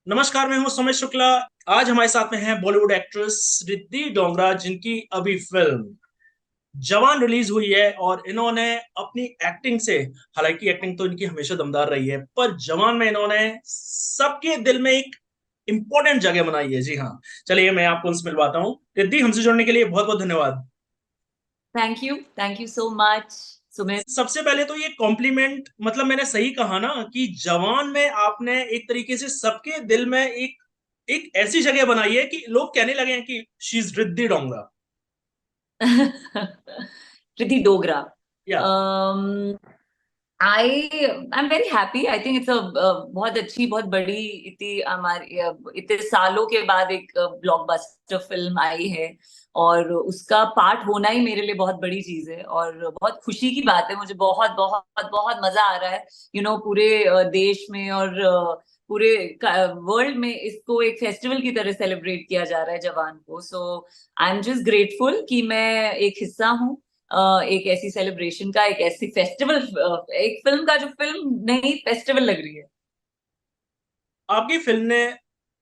नमस्कार, मैं हूं सुमित शुक्ला। आज हमारे साथ में है बॉलीवुड एक्ट्रेस रिद्धि डोंगरा, जिनकी अभी फिल्म जवान रिलीज हुई है और इन्होंने अपनी एक्टिंग से, हालांकि एक्टिंग तो इनकी हमेशा दमदार रही है, पर जवान में इन्होंने सबके दिल में एक इंपॉर्टेंट जगह बनाई है। जी हाँ, चलिए मैं आपको उनसे मिलवाता हूँ। रिद्धि, हमसे जुड़ने के लिए बहुत बहुत धन्यवाद। Thank you so much Sumit. सबसे पहले तो ये कॉम्प्लीमेंट, मतलब मैंने सही कहा ना कि जवान में आपने एक तरीके से सबके दिल में एक एक ऐसी जगह बनाई है कि लोग कहने लगे हैं कि she is Riddhi Dongra. Riddhi Dogra. Yeah I I am very happy. I think it's a बहुत अच्छी, बहुत बड़ी, इतनी हमारी इतने सालों के बाद एक ब्लॉकबस्टर फिल्म आई है और उसका पार्ट होना ही मेरे लिए बहुत बड़ी चीज है और बहुत खुशी की बात है। मुझे बहुत बहुत बहुत मजा आ रहा है, पूरे देश में और पूरे वर्ल्ड में इसको एक फेस्टिवल की तरह सेलिब्रेट किया जा रहा है जवान को। सो आई एम जस्ट ग्रेटफुल कि मैं एक हिस्सा हूँ एक ऐसी सेलिब्रेशन का, एक ऐसी फेस्टिवल, एक फिल्म का जो फिल्म नहीं फेस्टिवल लग रही है। आपकी फिल्म ने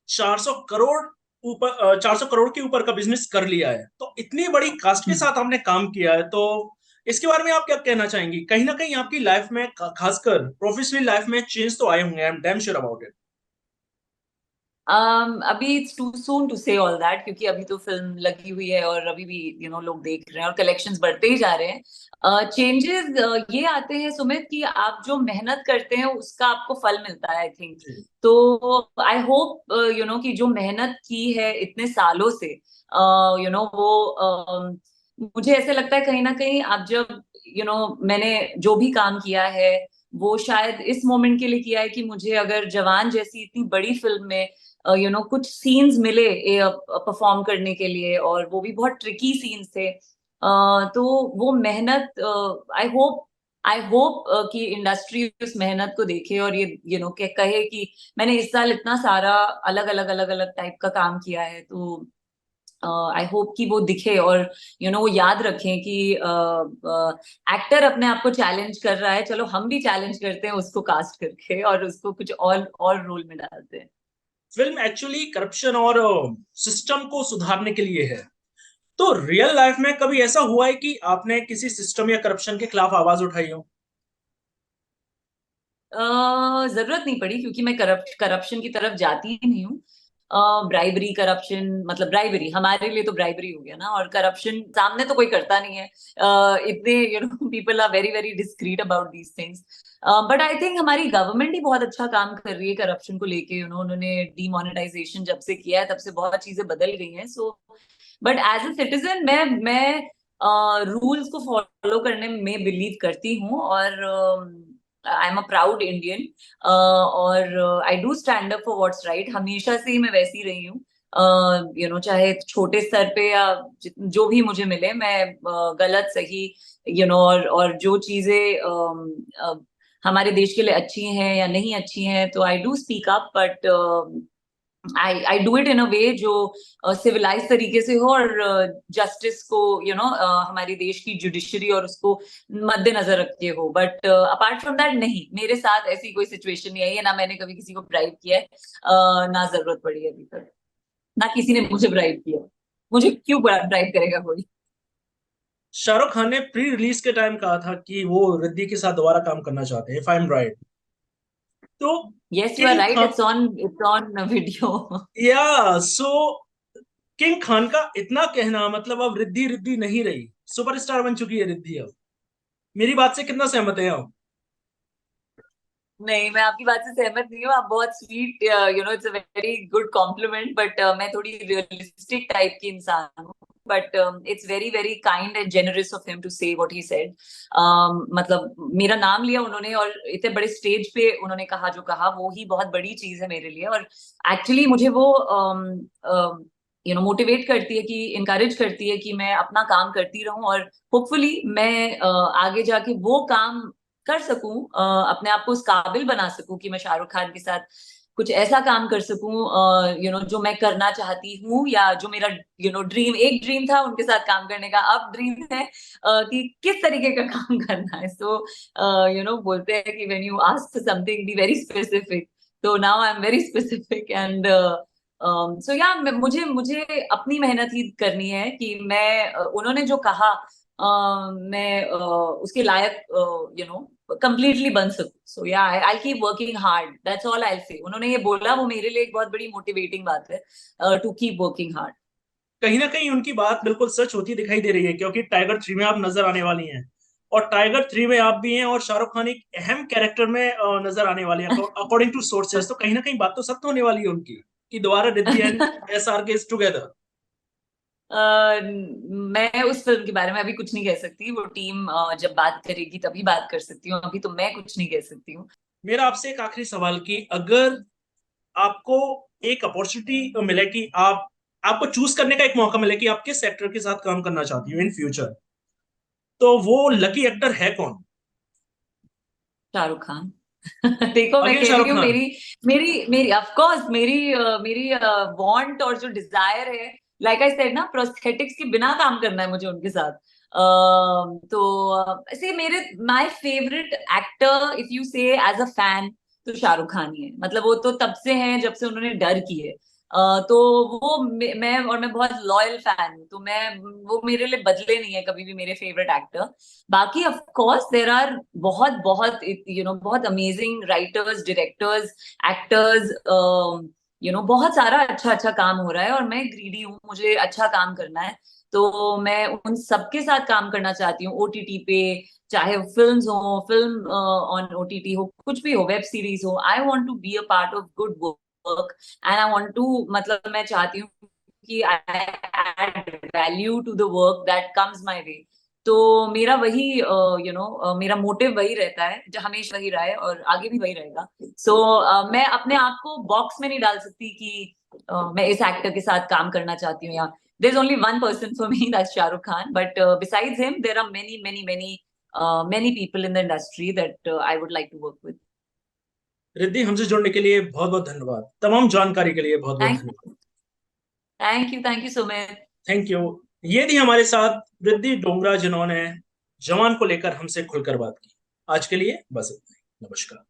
400 करोड़ 400 करोड़ के ऊपर का बिजनेस कर लिया है, तो इतनी बड़ी कास्ट के साथ आपने काम किया है, तो इसके बारे में आप क्या कहना चाहेंगी? कहीं ना कहीं आपकी लाइफ में, खासकर प्रोफेशनल लाइफ में, चेंज तो आए होंगे। I am damn sure about it. अभी इट्स टू सून टू से ऑल दैट, क्योंकि अभी तो फिल्म लगी हुई है और अभी भी लोग देख रहे हैं और कलेक्शंस बढ़ते ही जा रहे हैं। चेंजेस ये आते हैं सुमित कि आप जो मेहनत करते हैं उसका आपको फल मिलता है, आई थिंक। जी। तो आई होप कि जो मेहनत की है इतने सालों से, वो मुझे ऐसे लगता है कहीं ना कहीं आप जब मैंने जो भी काम किया है वो शायद इस मोमेंट के लिए किया है कि मुझे अगर जवान जैसी इतनी बड़ी फिल्म में कुछ सीन्स मिले परफॉर्म करने के लिए, और वो भी बहुत ट्रिकी सीन्स थे। तो वो मेहनत, आई होप कि इंडस्ट्री उस मेहनत को देखे और ये कहे कि मैंने इस साल इतना सारा अलग अलग टाइप का काम किया है। तो आई होप कि वो दिखे और वो याद रखें कि एक्टर अपने आप को चैलेंज कर रहा है, चलो हम भी चैलेंज करते हैं उसको कास्ट करके और उसको कुछ और रोल में डालते हैं। फिल्म एक्चुअली करप्शन और सिस्टम को सुधारने के लिए है। तो रियल लाइफ में कभी ऐसा हुआ है कि आपने किसी सिस्टम या करप्शन के खिलाफ आवाज उठाई हो? जरूरत नहीं पड़ी, क्योंकि मैं करप्शन की तरफ जाती ही नहीं हूँ। ब्राइबरी करप्शन, मतलब ब्राइबरी हमारे लिए तो ब्राइबरी हो गया ना, और करप्शन सामने तो कोई करता नहीं है। इतने people are very very discreet about these things. But I think हमारी गवर्नमेंट ही बहुत अच्छा काम कर रही है करप्शन को लेके। उन्होंने डीमोनेटाइजेशन जब से किया है तब से बहुत चीजें बदल गई हैं। So but as a citizen मैं रूल्स को फॉलो करने में बिलीव करती हूँ और I am a proud Indian. और I do stand up for what's right. हमेशा से ही मैं वैसी रही हूँ। चाहे छोटे स्तर पे या जो भी मुझे मिले, मैं गलत सही, और जो चीजें हमारे देश के लिए अच्छी हैं या नहीं अच्छी हैं, तो I do speak up. But I do it in a way जो सिविलाइज तरीके से हो और जस्टिस को, हमारी देश की जुडिशरी और उसको मद्देनजर रखते हो। बट अपार्ट फ्रॉम दैट, नहीं, मेरे साथ ऐसी कोई सिचुएशन नहीं आई है, ना मैंने कभी किसी को ब्राइब किया है, ना जरूरत पड़ी है अभी तक, ना किसी ने मुझे ब्राइब किया। मुझे क्यों ब्राइब करेगा कोई? शाहरुख खान ने प्री रिलीज के टाइम कहा था कि वो रिद्धि के साथ दोबारा काम करना चाहते हैं, इफ आई एम राइट। तो yes, you are king right. Khan, it's on video. या सो किंग खान का इतना कहना, मतलब अब रिद्धि रिद्धि नहीं रही, सुपरस्टार बन चुकी है रिद्धि अब। मेरी बात से कितना सहमत है आप? नहीं, मैं आपकी बात से सहमत नहीं हूँ। आप बहुत sweet, it's a very good compliment, but मैं थोड़ी रियलिस्टिक टाइप की इंसान हूँ। But it's very very kind and generous of him to say what he said. मतलब मेरा नाम लिया उन्होंने और इतने बड़े स्टेज पे उन्होंने कहा जो कहा, वो ही बहुत बड़ी चीज है मेरे लिए। और एक्चुअली मुझे वो मोटिवेट करती है, कि इनकरेज करती है कि मैं अपना काम करती रहूं और होपफुली मैं आगे जाके वो काम कर सकूं, अपने आप को उस काबिल बना सकूं कि मैं शाहरुख खान के साथ कुछ ऐसा काम कर सकूं, जो मैं करना चाहती हूँ, या जो मेरा ड्रीम, एक ड्रीम था उनके साथ काम करने का, अब ड्रीम है कि किस तरीके का काम करना है। सो बोलते हैं कि when you ask for something be very specific. तो now I am very specific and so yeah मुझे मुझे अपनी मेहनत ही करनी है कि मैं उन्होंने जो कहा मैं उसके लायक कंप्लीटली बन सकूं. सो या I keep working hard, that's all I से. उन्होंने ये बोला वो मेरे लिए एक बहुत बड़ी मोटिवेटिंग बात है, टू कीप वर्किंग हार्ड. कहीं ना कहीं उनकी बात बिल्कुल सच होती दिखाई दे रही है, क्योंकि टाइगर 3 में आप नजर आने वाली हैं, और टाइगर 3 में आप भी हैं, और शाहरुख खान एक अहम कैरेक्टर में नजर आने वाले हैं अकॉर्डिंग टू सोर्सेज। तो कहीं ना कहीं बात तो सत्य होने वाली है उनकी, कि दोबारा रिद्धि एंड एसआर के इज टुगेदर। मैं उस फिल्म के बारे में अभी कुछ नहीं कह सकती. वो टीम जब बात करेगी तभी बात कर सकती हूँ. अभी तो मैं कुछ नहीं कह सकती हूँ. मेरा आपसे एक आखिरी सवाल, कि अगर आपको एक अपॉर्चुनिटी मिले कि आपको चूज करने का एक मौका मिले कि आप किस एक्टर के साथ काम करना चाहती हो इन फ्यूचर, तो वो लकी एक्टर है कौन? शाहरुख खान. देखो मैं अगेन कह रही शाहरुख हूँ, खान? मेरी मेरी मेरी ऑफ कोर्स मेरी वांट और जो डिजायर है, लाइक आई सेड ना, प्रोस्थेटिक्स के बिना काम करना है मुझे उनके साथ. तो ऐसे मेरे my favourite actor if you से एज अ फैन, तो शाहरुख खान ही है. मतलब वो तो तब से हैं जब से उन्होंने डर की है. तो वो मैं बहुत लॉयल फैन हूँ, तो मैं वो मेरे लिए बदले नहीं है कभी भी मेरे फेवरेट एक्टर. बाकी ऑफ कोर्स देयर आर बहुत बहुत बहुत अमेजिंग राइटर्स, डायरेक्टर्स, एक्टर्स. बहुत सारा अच्छा अच्छा काम हो रहा है और मैं ग्रीडी हूँ, मुझे अच्छा काम करना है. तो मैं उन सबके साथ काम करना चाहती हूँ ओटीटी पे, चाहे फिल्म्स हो, फिल्म ऑन ओटीटी हो, कुछ भी हो, वेब सीरीज हो. I want to be a part of good work and I want to, मतलब मैं चाहती हूँ कि I add value to the work that comes my way. तो मेरा वही मेरा मोटिव वही रहता है, जो हमेशा वही रहा है और आगे भी वही रहेगा. सो मैं अपने आप को बॉक्स में नहीं डाल सकती कि मैं इस एक्टर के साथ काम करना चाहती हूँ, या there's only one person for me, that's Shah Rukh Khan, but besides him there are many people in the industry that I would like to work with. Riddhi, हमसे जुड़ने के लिए बहुत बहुत धन्यवाद, तमाम जानकारी के लिए बहुत बहुत Thank धन्यवाद। thank you Sumit. Thank you. ये थी हमारे साथ रिद्धि डोंगरा, जिन्होंने जवान को लेकर हमसे खुलकर बात की। आज के लिए बस इतना ही। नमस्कार।